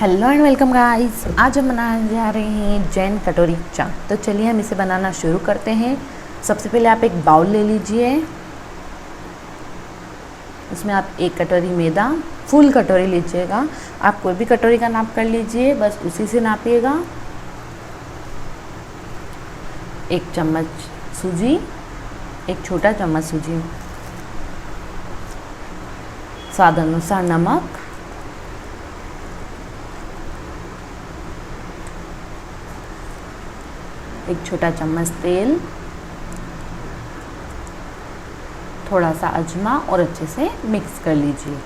Hello and welcome guys. आज हम बनाने जा रहे हैं जैन कटोरी चाट। तो चलिए हम इसे बनाना शुरू करते हैं। सबसे पहले आप एक बाउल ले लीजिए। इसमें आप एक कटोरी मैदा, फुल कटोरी लीजिएगा। आप कोई भी कटोरी का नाप कर लीजिए, बस उसी से नापिएगा। एक चम्मच सूजी, एक छोटा चम्मच सूजी, स्वाद अनुसार नमक, एक छोटा चम्मच तेल, थोड़ा सा अजमा और अच्छे से मिक्स कर लीजिए।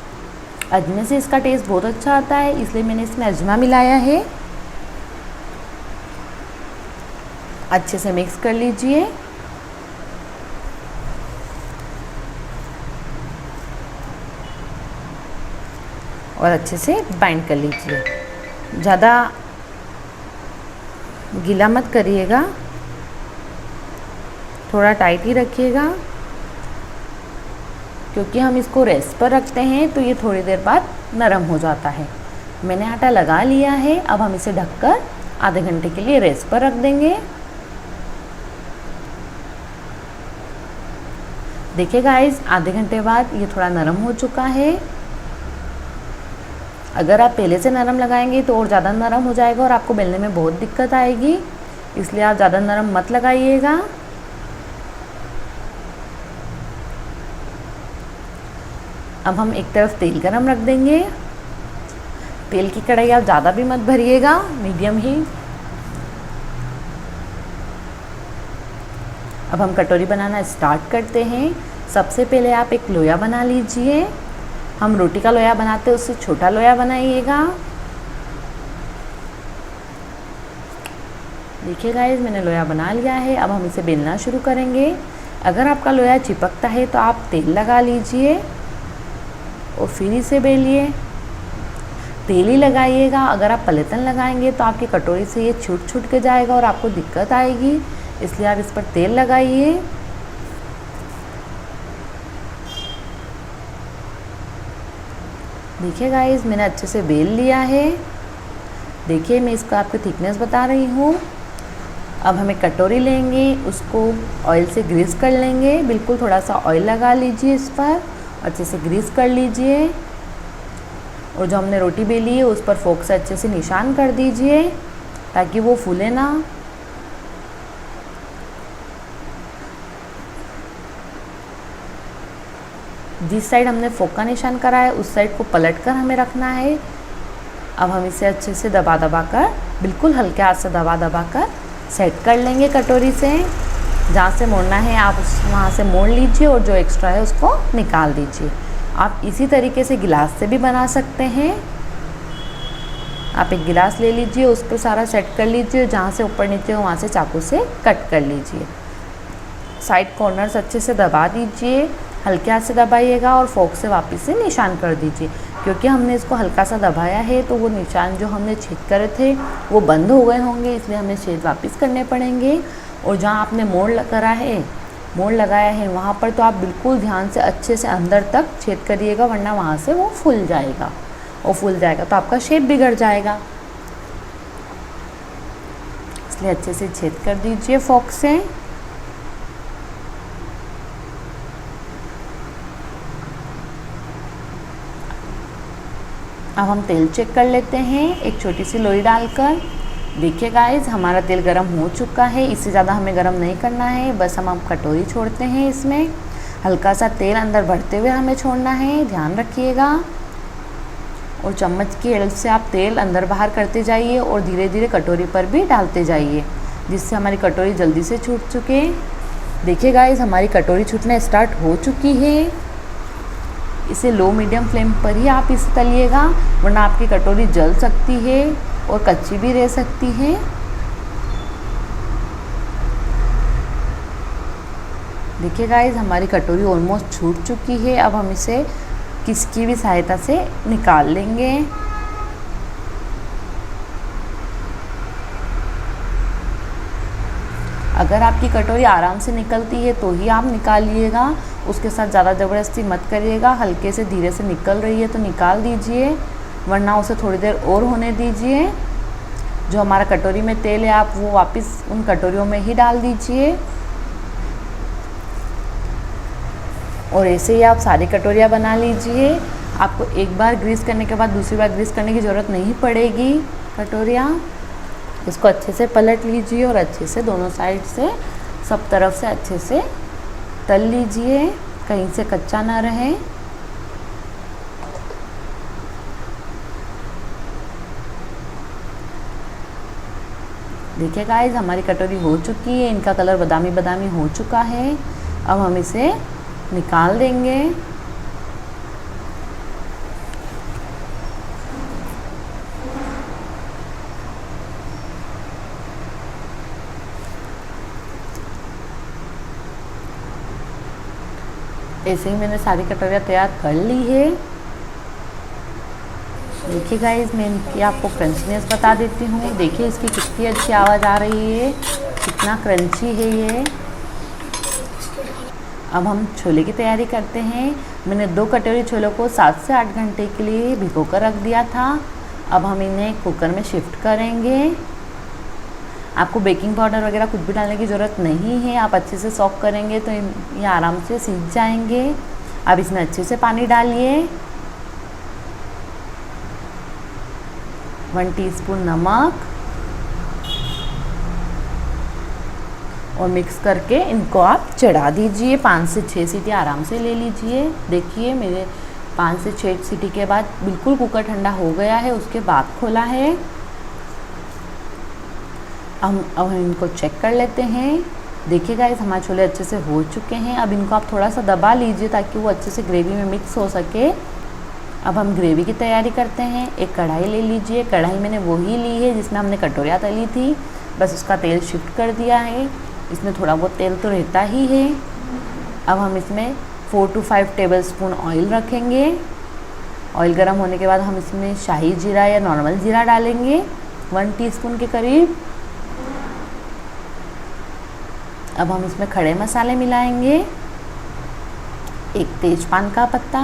अजमे से इसका टेस्ट बहुत अच्छा आता है, इसलिए मैंने इसमें अजमा मिलाया है। अच्छे से मिक्स कर लीजिए। और अच्छे से बाइंड कर लीजिए। ज़्यादा गीला मत करिएगा, थोड़ा टाइट ही रखिएगा, क्योंकि हम इसको रेस्ट पर रखते हैं तो ये थोड़ी देर बाद नरम हो जाता है। मैंने आटा लगा लिया है। अब हम इसे ढककर आधे घंटे के लिए रेस्ट पर रख देंगे। देखिए गाइस, आधे घंटे बाद ये थोड़ा नरम हो चुका है। अगर आप पहले से नरम लगाएंगे तो और ज़्यादा नरम हो जाएगा और आपको बेलने में बहुत दिक्कत आएगी, इसलिए आप ज़्यादा नरम मत लगाइएगा। अब हम एक तरफ तेल गरम रख देंगे। तेल की कढ़ाई आप ज़्यादा भी मत भरिएगा, मीडियम ही। अब हम कटोरी बनाना स्टार्ट करते हैं। सबसे पहले आप एक लोया बना लीजिए। हम रोटी का लोया बनाते हैं, उससे छोटा लोया बनाइएगा। देखिए गाइस, मैंने लोया बना लिया है। अब हम इसे बेलना शुरू करेंगे। अगर आपका लोया चिपकता है तो आप तेल लगा लीजिए और फिर इसे बेलिए। तेल ही लगाइएगा। अगर आप पलेतन लगाएंगे तो आपकी कटोरी से ये छूट छूट के जाएगा और आपको दिक्कत आएगी, इसलिए आप इस पर तेल लगाइए। देखिए गाइस, मैंने अच्छे से बेल लिया है। देखिए, मैं इसका आपको थिकनेस बता रही हूँ। अब हम एक कटोरी लेंगे, उसको ऑयल से ग्रीस कर लेंगे। बिल्कुल थोड़ा सा ऑयल लगा लीजिए इस पर, अच्छे से ग्रीस कर लीजिए। और जो हमने रोटी बेली है उस पर फोक से अच्छे से निशान कर दीजिए ताकि वो फूले ना। जिस साइड हमने फोक का निशान करा है उस साइड को पलट कर हमें रखना है। अब हम इसे अच्छे से दबा दबा कर, बिल्कुल हल्के हाथ से दबा दबा कर सेट कर लेंगे कटोरी से। जहाँ से मोड़ना है आप वहाँ से मोड़ लीजिए और जो एक्स्ट्रा है उसको निकाल दीजिए। आप इसी तरीके से गिलास से भी बना सकते हैं। आप एक गिलास ले लीजिए, उस पर सारा सेट कर लीजिए। जहाँ से ऊपर नीचे हो वहाँ से चाकू से कट कर लीजिए। साइड कॉर्नर्स अच्छे से दबा दीजिए, हल्के हाथ से दबाइएगा और फोक से वापस से निशान कर दीजिए। क्योंकि हमने इसको हल्का सा दबाया है तो वो निशान जो हमने छेद करे थे वो बंद हो गए होंगे, इसलिए हमें छेद वापस करने पड़ेंगे। और जहाँ आपने मोड़ लगाया है वहाँ पर तो आप बिल्कुल ध्यान से अच्छे से अंदर तक छेद करिएगा, वरना वहाँ से वो फूल जाएगा। और फूल जाएगा तो आपका शेप बिगड़ जाएगा, इसलिए अच्छे से छेद कर दीजिए फोक से। अब हम तेल चेक कर लेते हैं एक छोटी सी लोई डालकर। देखिए गाइस, हमारा तेल गरम हो चुका है। इससे ज़्यादा हमें गरम नहीं करना है, बस हम कटोरी छोड़ते हैं। इसमें हल्का सा तेल अंदर भरते हुए हमें छोड़ना है, ध्यान रखिएगा। और चम्मच की हेल्प से आप तेल अंदर बाहर करते जाइए और धीरे धीरे कटोरी पर भी डालते जाइए, जिससे हमारी कटोरी जल्दी से छूट चुके। देखिए गाइस, हमारी कटोरी छूटना स्टार्ट हो चुकी है। इसे लो मीडियम फ्लेम पर ही आप इसे तलिएगा, वरना आपकी कटोरी जल सकती है और कच्ची भी रह सकती है। देखिए गाइस, हमारी कटोरी ऑलमोस्ट छूट चुकी है। अब हम इसे किसकी भी सहायता से निकाल लेंगे। अगर आपकी कटोरी आराम से निकलती है तो ही आप निकालिएगा, उसके साथ ज़्यादा ज़बरदस्ती मत करिएगा। हल्के से धीरे से निकल रही है तो निकाल दीजिए। वरना उसे थोड़ी देर और होने दीजिए। जो हमारा कटोरी में तेल है आप वो वापस उन कटोरियों में ही डाल दीजिए और ऐसे ही आप सारी कटोरियाँ बना लीजिए। आपको एक बार ग्रीस करने के बाद दूसरी बार ग्रीस करने की ज़रूरत नहीं पड़ेगी कटोरियाँ। इसको अच्छे से पलट लीजिए और अच्छे से दोनों साइड से सब तरफ से अच्छे से तल लीजिए, कहीं से कच्चा ना रहे। देखिए गाइस हमारी कटोरी हो चुकी है, इनका कलर बादामी बादामी हो चुका है। अब हम इसे निकाल देंगे। ऐसे ही मैंने सारी कटोरियाँ तैयार कर ली है। देखिए गाइस मैं इनकी आपको क्रंचीनेस बता देती हूँ। देखिए इसकी कितनी अच्छी आवाज़ आ रही है, कितना क्रंची है ये। अब हम छोले की तैयारी करते हैं। मैंने 2 कटोरी छोलों को 7 से 8 घंटे के लिए भिगो कर रख दिया था। अब हम इन्हें कुकर में शिफ्ट करेंगे। आपको बेकिंग पाउडर वगैरह कुछ भी डालने की ज़रूरत नहीं है। आप अच्छे से सॉक करेंगे तो ये आराम से सीज जाएंगे। अब इसमें अच्छे से पानी डालिए, 1 टीस्पून नमक और मिक्स करके इनको आप चढ़ा दीजिए। 5 से 6 सीटी आराम से ले लीजिए। देखिए मेरे 5 से 6 सीटी के बाद बिल्कुल कुकर ठंडा हो गया है, उसके बाद खोला है। अब हम इनको चेक कर लेते हैं। देखिए गाइस हमारे छोले अच्छे से हो चुके हैं। अब इनको आप थोड़ा सा दबा लीजिए ताकि वो अच्छे से ग्रेवी में मिक्स हो सके। अब हम ग्रेवी की तैयारी करते हैं। एक कढ़ाई ले लीजिए। कढ़ाई मैंने वही ली है जिसमें हमने कटोरियाँ तली थी, बस उसका तेल शिफ्ट कर दिया है। इसमें थोड़ा बहुत तेल तो रहता ही है। अब हम इसमें 4 to 5 टेबलस्पून ऑयल रखेंगे। ऑयल गर्म होने के बाद हम इसमें शाही जीरा या नॉर्मल जीरा डालेंगे 1 टीस्पून के करीब। अब हम इसमें खड़े मसाले मिलाएंगे। एक तेजपान का पत्ता,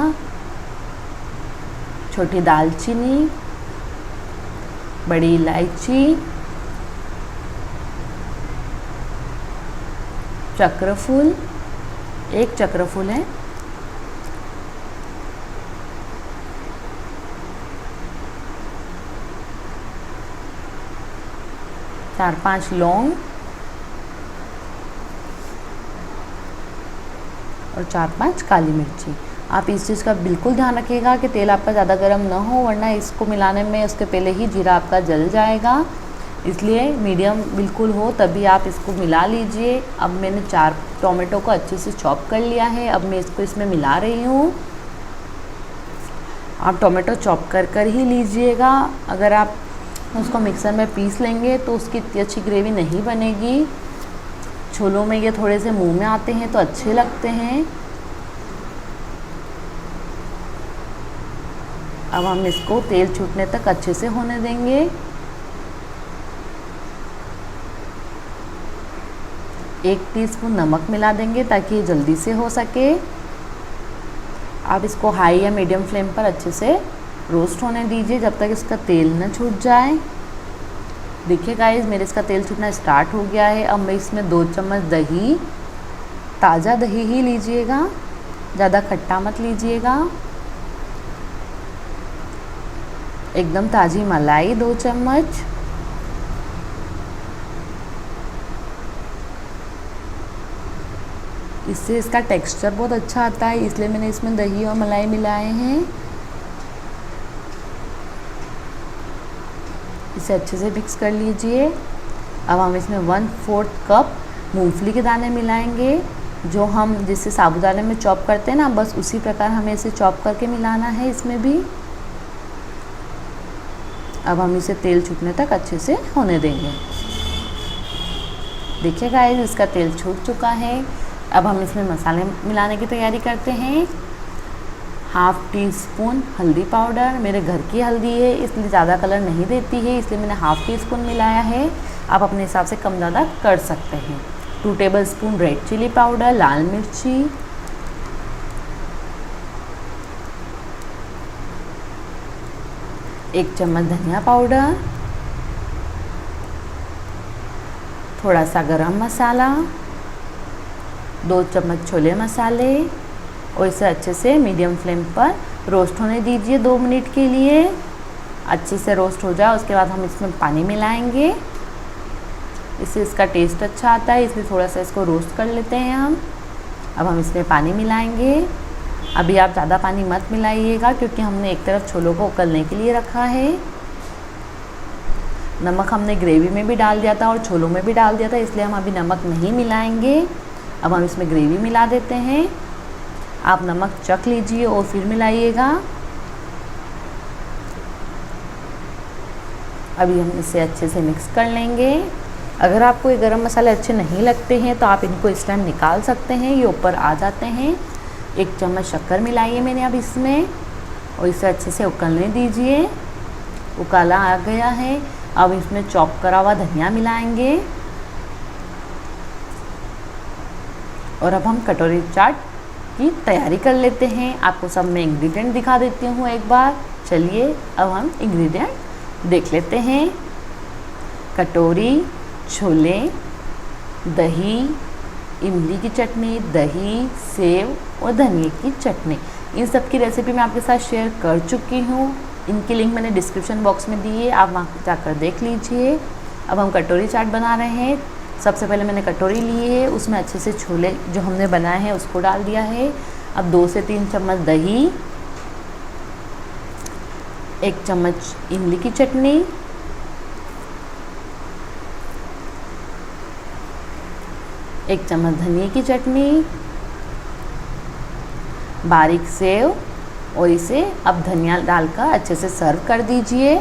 छोटी दालचीनी, बड़ी इलायची, चक्रफूल, एक चक्रफूल है, चार 5 लौंग और 4-5 काली मिर्ची। आप इस चीज़ का बिल्कुल ध्यान रखिएगा कि तेल आपका ज़्यादा गर्म ना हो, वरना इसको मिलाने में उसके पहले ही जीरा आपका जल जाएगा। इसलिए मीडियम बिल्कुल हो तभी आप इसको मिला लीजिए। अब मैंने 4 टोमेटो को अच्छे से चॉप कर लिया है। अब मैं इसको इसमें मिला रही हूँ। आप टोमेटो चॉप कर ही लीजिएगा। अगर आप उसको मिक्सर में पीस लेंगे तो उसकी इतनी अच्छी ग्रेवी नहीं बनेगी। छोलों में ये थोड़े से मुंह में आते हैं तो अच्छे लगते हैं। अब हम इसको तेल छूटने तक अच्छे से होने देंगे। एक टीस्पून नमक मिला देंगे ताकि ये जल्दी से हो सके। आप इसको हाई या मीडियम फ्लेम पर अच्छे से रोस्ट होने दीजिए जब तक इसका तेल न छूट जाए। देखिए गाइस मेरे इसका तेल छूटना स्टार्ट हो गया है। अब मैं इसमें 2 चम्मच दही, ताज़ा दही ही लीजिएगा, ज़्यादा खट्टा मत लीजिएगा। एकदम ताज़ी मलाई 2 चम्मच। इससे इसका टेक्सचर बहुत अच्छा आता है, इसलिए मैंने इसमें दही और मलाई मिलाए हैं। इसे अच्छे से मिक्स कर लीजिए। अब हम इसमें 1/4 कप मूंगफली के दाने मिलाएंगे। जो हम जिससे साबूदाने में चॉप करते हैं ना, बस उसी प्रकार हमें इसे चॉप करके मिलाना है इसमें भी। अब हम इसे तेल छूटने तक अच्छे से होने देंगे। देखिए गाइस इसका तेल छूट चुका है। अब हम इसमें मसाले मिलाने की तैयारी करते हैं। 1/2 टीस्पून हल्दी पाउडर, मेरे घर की हल्दी है इसलिए ज़्यादा कलर नहीं देती है, इसलिए मैंने 1/2 टीस्पून मिलाया है। आप अपने हिसाब से कम ज़्यादा कर सकते हैं। 2 टेबलस्पून रेड चिली पाउडर, लाल मिर्ची, 1 चम्मच धनिया पाउडर, थोड़ा सा गरम मसाला, 2 चम्मच छोले मसाले और इसे अच्छे से मीडियम फ्लेम पर रोस्ट होने दीजिए 2 मिनट के लिए। अच्छे से रोस्ट हो जाए उसके बाद हम इसमें पानी मिलाएंगे, इससे इसका टेस्ट अच्छा आता है, इसलिए थोड़ा सा इसको रोस्ट कर लेते हैं हम। अब हम इसमें पानी मिलाएंगे। अभी आप ज़्यादा पानी मत मिलाइएगा क्योंकि हमने एक तरफ छोलों को उबलने के लिए रखा है। नमक हमने ग्रेवी में भी डाल दिया था और छोलों में भी डाल दिया था, इसलिए हम अभी नमक नहीं मिलाएंगे। अब हम इसमें ग्रेवी मिला देते हैं। आप नमक चख लीजिए और फिर मिलाइएगा। अभी हम इसे अच्छे से मिक्स कर लेंगे। अगर आपको ये गरम मसाले अच्छे नहीं लगते हैं तो आप इनको इस टाइम निकाल सकते हैं, ये ऊपर आ जाते हैं। 1 चम्मच शक्कर मिलाई है मैंने अब इसमें और इसे अच्छे से उकलने दीजिए। उकाला आ गया है। अब इसमें चॉप करा हुआ धनिया मिलाएंगे और अब हम कटोरी चाट की तैयारी कर लेते हैं। आपको सब मैं इंग्रेडिएंट दिखा देती हूँ एक बार। चलिए अब हम इंग्रेडिएंट देख लेते हैं। कटोरी, छोले, दही, इमली की चटनी, दही, सेव और धनिए की चटनी, इन सब की रेसिपी मैं आपके साथ शेयर कर चुकी हूँ। इनकी लिंक मैंने डिस्क्रिप्शन बॉक्स में दी है, आप वहाँ जाकर देख लीजिए। अब हम कटोरी चाट बना रहे हैं। सबसे पहले मैंने कटोरी ली है, उसमें अच्छे से छोले जो हमने बनाए हैं उसको डाल दिया है। अब 2 से 3 चम्मच दही, 1 चम्मच इमली की चटनी, 1 चम्मच धनिए की चटनी, बारीक सेव और इसे अब धनिया डालकर अच्छे से सर्व कर दीजिए।